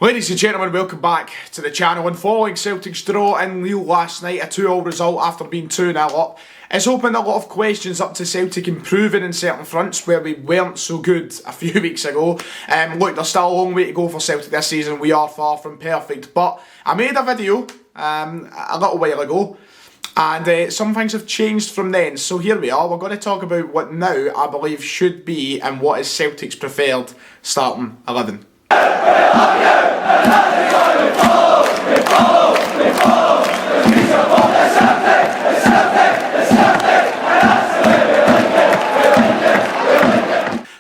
Ladies and gentlemen, welcome back to the channel. And following Celtics' draw in Lille last night, a 2-2 result after being 2-0 up, it's opened a lot of questions up to Celtic improving in certain fronts where we weren't so good a few weeks ago. Look, there's still a long way to go for Celtic this season. We are far from perfect, but I made a video a little while ago, and some things have changed from then. So here we are. We're going to talk about what now I believe should be and what is Celtic's preferred starting 11.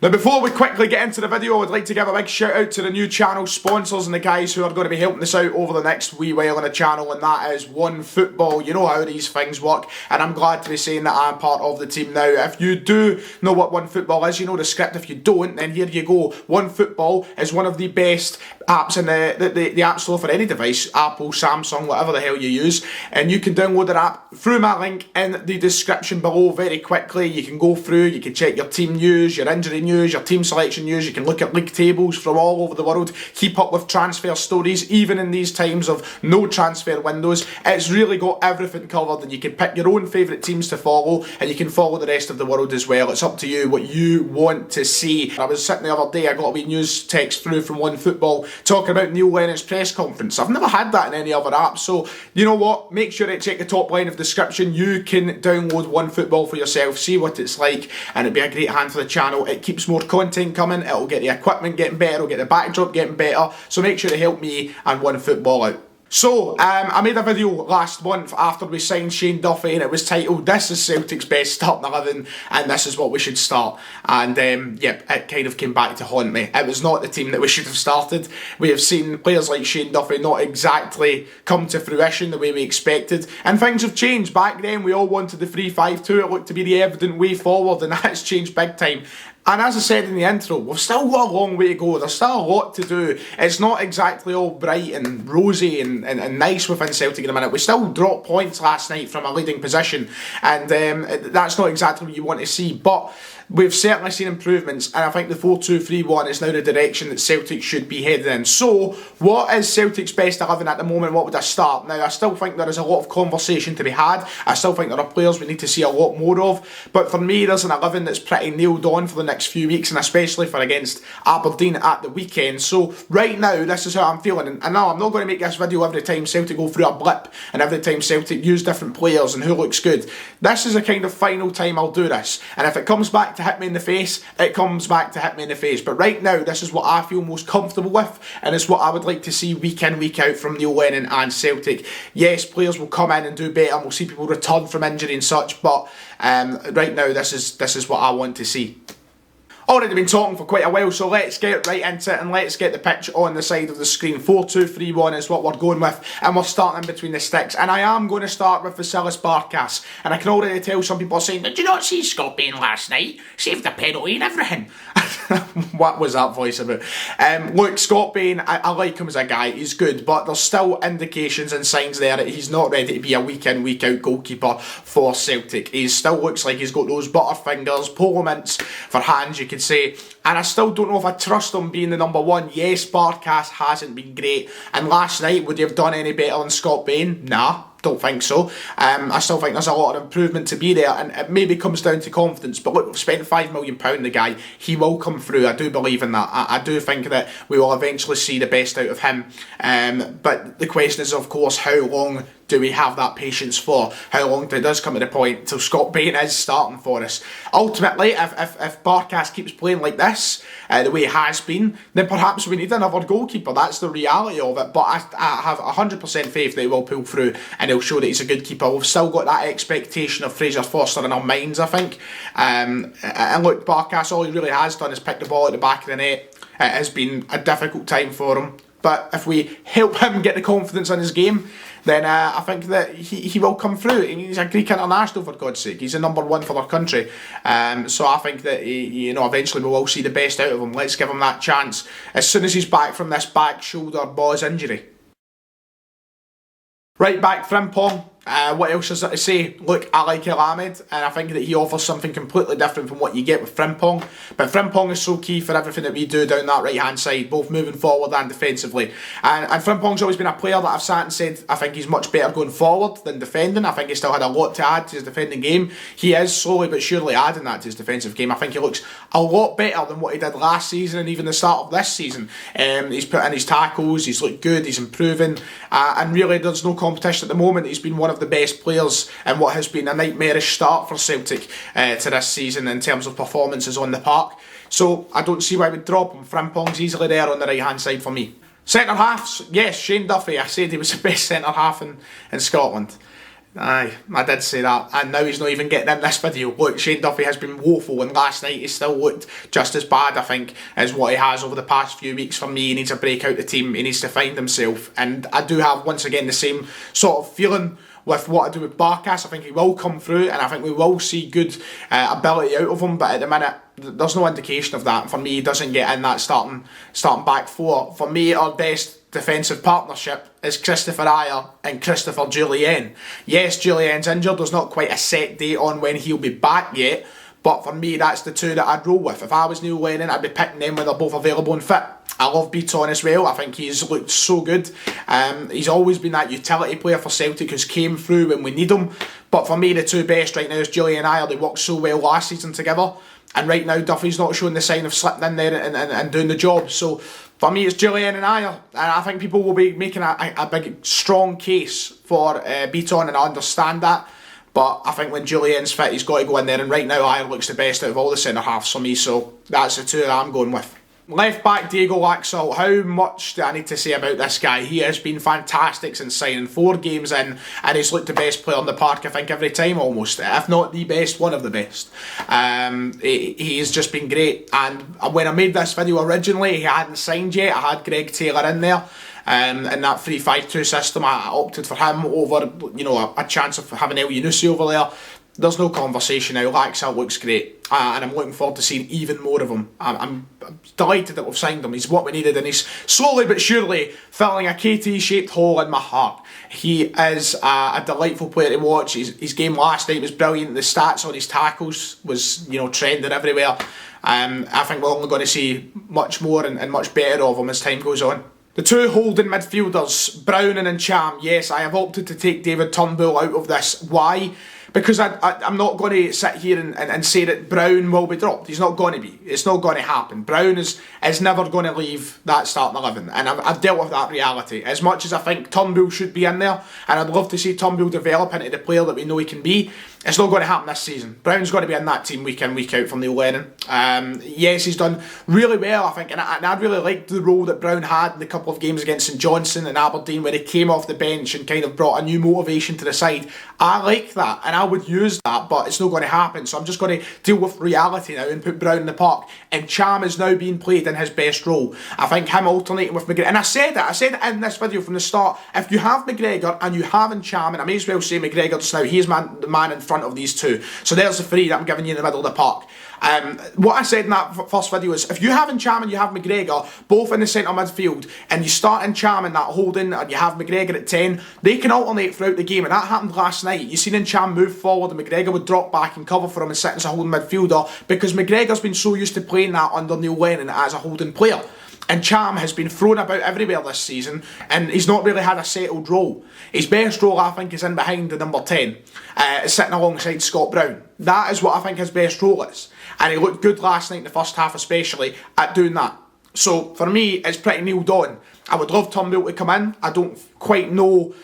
Now, before we quickly get into the video, I would like to give a big shout out to the new channel sponsors and the guys who are going to be helping us out over the next wee while on the channel, and that is OneFootball. You know how these things work, and I'm glad to be saying that I'm part of the team now. If you do know what OneFootball is, you know the script. If you don't, then here you go. OneFootball is one of the best apps in the App Store for any device, Apple, Samsung, whatever the hell you use, and you can download the app through my link in the description below very quickly. You can go through, you can check your team news, your injury news, your team selection news, you can look at league tables from all over the world, keep up with transfer stories, even in these times of no transfer windows. It's really got everything covered, and you can pick your own favourite teams to follow, and you can follow the rest of the world as well. It's up to you what you want to see. I was sitting the other day, I got a wee news text through from OneFootball talking about Neil Lennon's press conference. I've never had that in any other app, so you know what, make sure to check the top line of the description. You can download OneFootball for yourself, see what it's like, and it'd be a great hand for the channel. It keeps more content coming, it'll get the equipment getting better, it'll get the backdrop getting better, so make sure to help me and OneFootball out. So, I made a video last month after we signed Shane Duffy, and it was titled, "This is Celtic's best starting 11, and this is what we should start." And yep, it kind of came back to haunt me. It was not the team that we should have started. We have seen players like Shane Duffy not exactly come to fruition the way we expected, and things have changed. Back then, we all wanted the 3-5-2, it looked to be the evident way forward, and that's changed big time. And as I said in the intro, we've still got a long way to go. There's still a lot to do. It's not exactly all bright and rosy and nice within Celtic in a minute. We still dropped points last night from a leading position, and that's not exactly what you want to see. But we've certainly seen improvements, and I think the 4-2-3-1 is now the direction that Celtic should be heading in. So, what is Celtic's best 11 at the moment? What would I start? Now, I still think there is a lot of conversation to be had. I still think there are players we need to see a lot more of. But for me, there's an 11 that's pretty nailed on for the next few weeks, and especially for against Aberdeen at the weekend. So, right now, this is how I'm feeling. And now, I'm not going to make this video every time Celtic go through a blip, and every time Celtic use different players and who looks good. This is the kind of final time I'll do this. And if it comes back to hit me in the face, it comes back to hit me in the face. But right now, this is what I feel most comfortable with, and it's what I would like to see week in, week out from Neil Lennon and Celtic. Yes, players will come in and do better, and we'll see people return from injury and such, but right now, this is what I want to see. Already been talking for quite a while, so let's get right into it and let's get the pitch on the side of the screen. 4-2-3-1 is what we're going with, and we're starting between the sticks. And I am going to start with Vasilis Barkas. And I can already tell some people are saying, "Did you not see Scott Bain last night? Saved the penalty and everything." What was that voice about? Look, Scott Bain, I like him as a guy, he's good, but there's still indications and signs there that he's not ready to be a week in, week out goalkeeper for Celtic. He still looks like he's got those butterfingers, polo mints for hands, you could say, and I still don't know if I trust him being the number one. Yes, Barkas hasn't been great, and last night, would he have done any better than Scott Bain? Nah. Don't think so. I still think there's a lot of improvement to be there, and it maybe comes down to confidence. But look, we've spent £5 million on the guy. He will come through. I do believe in that. I do think that we will eventually see the best out of him. But the question is, of course, how long do we have that patience for? How long it does come to the point till Scott Bain is starting for us? Ultimately, if Barkas keeps playing like this, the way he has been, then perhaps we need another goalkeeper. That's the reality of it. But I have 100% faith that he will pull through, and he'll show that he's a good keeper. We've still got that expectation of Fraser Forster in our minds, I think. And look, Barkas, all he really has done is pick the ball at the back of the net. It has been a difficult time for him. But if we help him get the confidence in his game, then I think that he will come through. He's a Greek international, for God's sake. He's the number one for their country. So I think that eventually we will see the best out of him. Let's give him that chance as soon as he's back from this back shoulder boss injury. Right back, Frimpong. What else is there to say? Look, I like El Ahmed, and I think that he offers something completely different from what you get with Frimpong. But Frimpong is so key for everything that we do down that right-hand side, both moving forward and defensively. And Frimpong's always been a player that I've sat and said I think he's much better going forward than defending. I think he still had a lot to add to his defending game. He is slowly but surely adding that to his defensive game. I think he looks a lot better than what he did last season and even the start of this season. He's put in his tackles, he's looked good, he's improving, and really there's no competition at the moment. He's been one of the best players in what has been a nightmarish start for Celtic to this season in terms of performances on the park. So I don't see why we'd drop him. Frimpong's easily there on the right hand side for me. Centre halves, yes, Shane Duffy. I said he was the best centre half in Scotland. Aye, I did say that, and now he's not even getting in this video. Look, Shane Duffy has been woeful, and last night he still looked just as bad, I think, as what he has over the past few weeks. For me, he needs to break out the team, he needs to find himself, and I do have, once again, the same sort of feeling with what I do with Barkas. I think he will come through, and I think we will see good ability out of him, but at the minute, there's no indication of that. For me, he doesn't get in that starting back four. For me, our best defensive partnership is Christopher Ayer and Christopher Jullien. Yes, Jullien's injured, there's not quite a set date on when he'll be back yet, but for me that's the two that I'd roll with. If I was Neil Lennon, I'd be picking them when they're both available and fit. I love Beaton as well. I think he's looked so good. He's always been that utility player for Celtic who's came through when we need him. But for me, the two best right now is Jullien and Ayer. They worked so well last season together. And right now, Duffy's not showing the sign of slipping in there and doing the job. So for me, it's Jullien and Ayer. And I think people will be making a big, strong case for Beaton, and I understand that. But I think when Jullien's fit, he's got to go in there. And right now, Ayer looks the best out of all the centre halves for me. So that's the two that I'm going with. Left back Diego Laxalt, how much do I need to say about this guy? He has been fantastic since signing, 4 games in, and he's looked the best player on the park, I think, every time almost, if not the best, one of the best. He's just been great, and when I made this video originally, he hadn't signed yet. I had Greg Taylor in there. In that 3-5-2 system, I opted for him over, a chance of having El Yunusi over there. There's no conversation now. Laxalt looks great, and I'm looking forward to seeing even more of him. I'm delighted that we've signed him. He's what we needed, and he's slowly but surely filling a KT-shaped hole in my heart. He is a delightful player to watch. His game last night was brilliant. The stats on his tackles was trending everywhere. I think we're only going to see much more and much better of him as time goes on. The two holding midfielders, Brown and Ntcham. Yes, I have opted to take David Turnbull out of this. Why? Because I'm not going to sit here and say that Brown will be dropped. He's not going to be. It's not going to happen. Brown is never going to leave that starting 11. And I've dealt with that reality. As much as I think Turnbull should be in there, and I'd love to see Turnbull develop into the player that we know he can be, it's not going to happen this season. Brown's got to be in that team week in, week out from Neil Lennon. Yes, he's done really well, I think. And I really liked the role that Brown had in the couple of games against St Johnstone and Aberdeen, where he came off the bench and kind of brought a new motivation to the side. I like that, and I would use that, but it's not going to happen. So I'm just going to deal with reality now and put Brown in the park. And Ntcham is now being played in his best role. I think him alternating with McGregor, and I said it in this video from the start, if you have McGregor and you have Ntcham, and I may as well say McGregor just now, he's the man in front of these two. So there's the 3 that I'm giving you in the middle of the park. What I said in that first video is, if you have Ntcham and you have McGregor both in the centre midfield, and you start Ntcham in that holding and you have McGregor at 10, they can alternate throughout the game, and that happened last night. You seen Ntcham move forward and McGregor would drop back and cover for him and sit as a holding midfielder, because McGregor's been so used to playing that under Neil Lennon as a holding player. And Ntcham has been thrown about everywhere this season, and he's not really had a settled role. His best role, I think, is in behind the number 10, sitting alongside Scott Brown. That is what I think his best role is. And he looked good last night in the first half especially at doing that. So for me, it's pretty nailed on. I would love Turnbull to come in. I don't quite know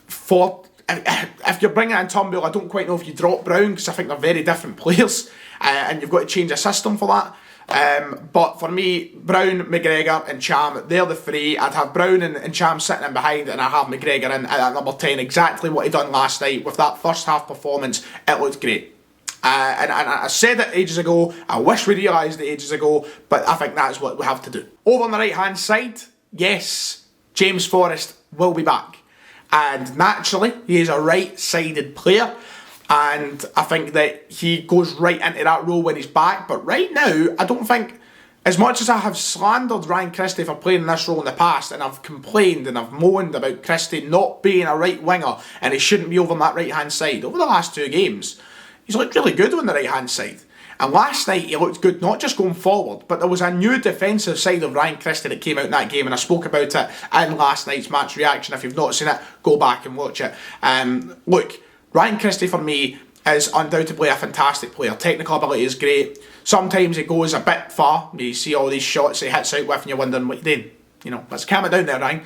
if you're bringing in Turnbull, I don't quite know if you drop Brown, because I think they're very different players, and you've got to change a system for that. But for me, Brown, McGregor and Ntcham, they're the 3. I'd have Brown and Ntcham sitting in behind, and I'd have McGregor in at number 10, exactly what he done last night with that first half performance. It looked great. And I said it ages ago, I wish we realised it ages ago, but I think that's what we have to do. Over on the right hand side, yes, James Forrest will be back. And naturally, he is a right-sided player. And I think that he goes right into that role when he's back. But right now, I don't think As much as I have slandered Ryan Christie for playing in this role in the past, and I've complained and I've moaned about Christie not being a right winger and he shouldn't be over on that right hand side, over the last 2 games, he's looked really good on the right hand side. And last night he looked good, not just going forward, but there was a new defensive side of Ryan Christie that came out in that game, and I spoke about it in last night's match reaction. If you've not seen it, go back and watch it. Look, Ryan Christie for me is undoubtedly a fantastic player. Technical ability is great. Sometimes he goes a bit far. You see all these shots he hits out with and you're wondering what you're doing. You know, let's calm it down there, Ryan.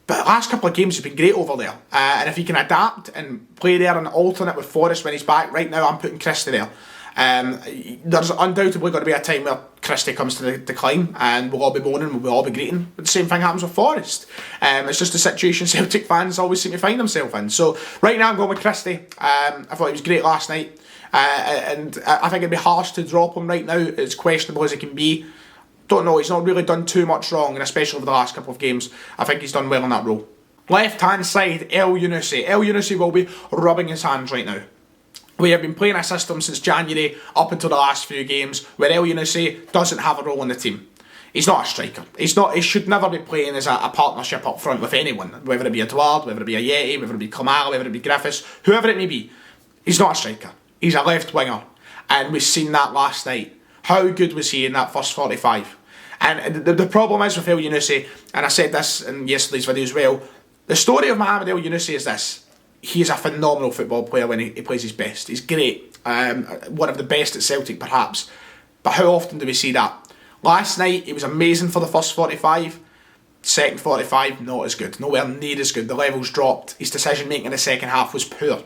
But the last couple of games he's been great over there. And if he can adapt and play there and alternate with Forrest when he's back, right now I'm putting Christie there. There's undoubtedly going to be a time where Christie comes to the decline and we'll all be moaning, we'll all be greeting. But the same thing happens with Forrest. It's just a situation Celtic fans always seem to find themselves in. So right now I'm going with Christie. I thought he was great last night. And I think it'd be harsh to drop him right now, as questionable as it can be. Don't know, he's not really done too much wrong, and especially over the last couple of games, I think he's done well in that role. Left hand side, Elyounoussi. Elyounoussi will be rubbing his hands right now. We have been playing a system since January up until the last few games where Elyounoussi doesn't have a role in the team. He's not a striker. He should never be playing as a partnership up front with anyone, whether it be Edouard, whether it be Ajeti, whether it be Kamara, whether it be Griffiths, whoever it may be. He's not a striker. He's a left winger, and we've seen that last night. How good was he in that first 45? And the problem is with Elyounoussi, and I said this in yesterday's video as well, the story of Mohamed Elyounoussi is this. He is a phenomenal football player when he plays his best. He's great. One of the best at Celtic, perhaps. But how often do we see that? Last night, he was amazing for the first 45. Second 45, not as good. Nowhere near as good. The levels dropped. His decision-making in the second half was poor.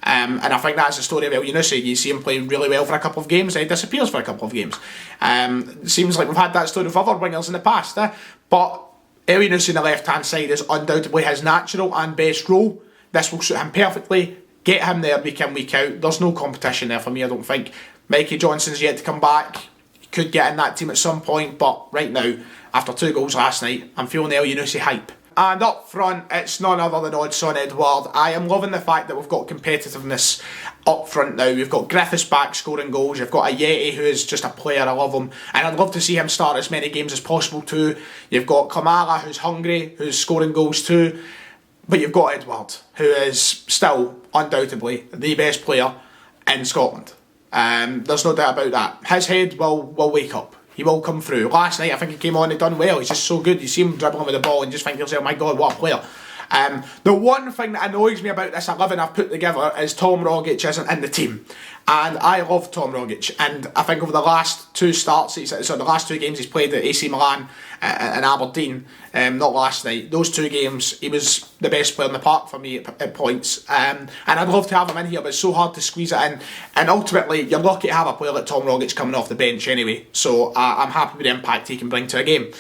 And I think that's the story of Elyounoussi. You see him playing really well for a couple of games, and he disappears for a couple of games. It seems like we've had that story with other wingers in the past. But Elyounoussi on the left-hand side is undoubtedly his natural and best role. This will suit him perfectly. Get him there week in, week out. There's no competition there for me, I don't think. Mikey Johnson's yet to come back. He could get in that team at some point, but right now, after 2 goals last night, I'm feeling Elyounoussi hype. And up front, it's none other than Odsonne Edouard. I am loving the fact that we've got competitiveness up front now. We've got Griffiths back scoring goals. You've got Ajeti, who is just a player. I love him. And I'd love to see him start as many games as possible too. You've got Kamara, who's hungry, who's scoring goals too. But you've got Edouard, who is still, undoubtedly, the best player in Scotland. There's no doubt about that. His head will wake up. He will come through. Last night, I think he came on and done well. He's just so good. You see him dribbling with the ball and just think to yourself, my God, what a player. The one thing that annoys me about this 11 I've put together is Tom Rogic isn't in the team. And I love Tom Rogic. And I think over the last 2 starts, the last 2 games he's played at AC Milan and Aberdeen, not last night, those 2 games, he was the best player in the park for me at points. And I'd love to have him in here, but it's so hard to squeeze it in. And ultimately, you're lucky to have a player like Tom Rogic coming off the bench anyway. So I'm happy with the impact he can bring to a game.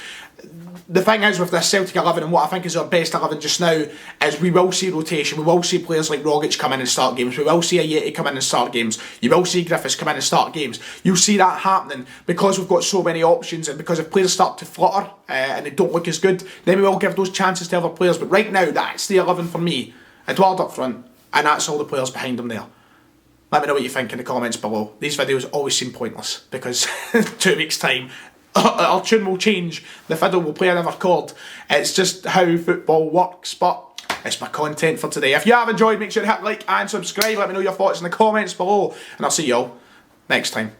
The thing is with this Celtic 11 and what I think is our best 11 just now is we will see rotation. We will see players like Rogic come in and start games. We will see Ajeti come in and start games. You will see Griffiths come in and start games. You'll see that happening because we've got so many options, and because if players start to flutter and they don't look as good, then we will give those chances to other players. But right now, that's the 11 for me. Edouard up front, and that's all the players behind him there. Let me know what you think in the comments below. These videos always seem pointless because 2 weeks' time, our tune will change, the fiddle will play another chord. It's just how football works, but it's my content for today. If you have enjoyed, make sure to hit like and subscribe. Let me know your thoughts in the comments below, and I'll see you all next time.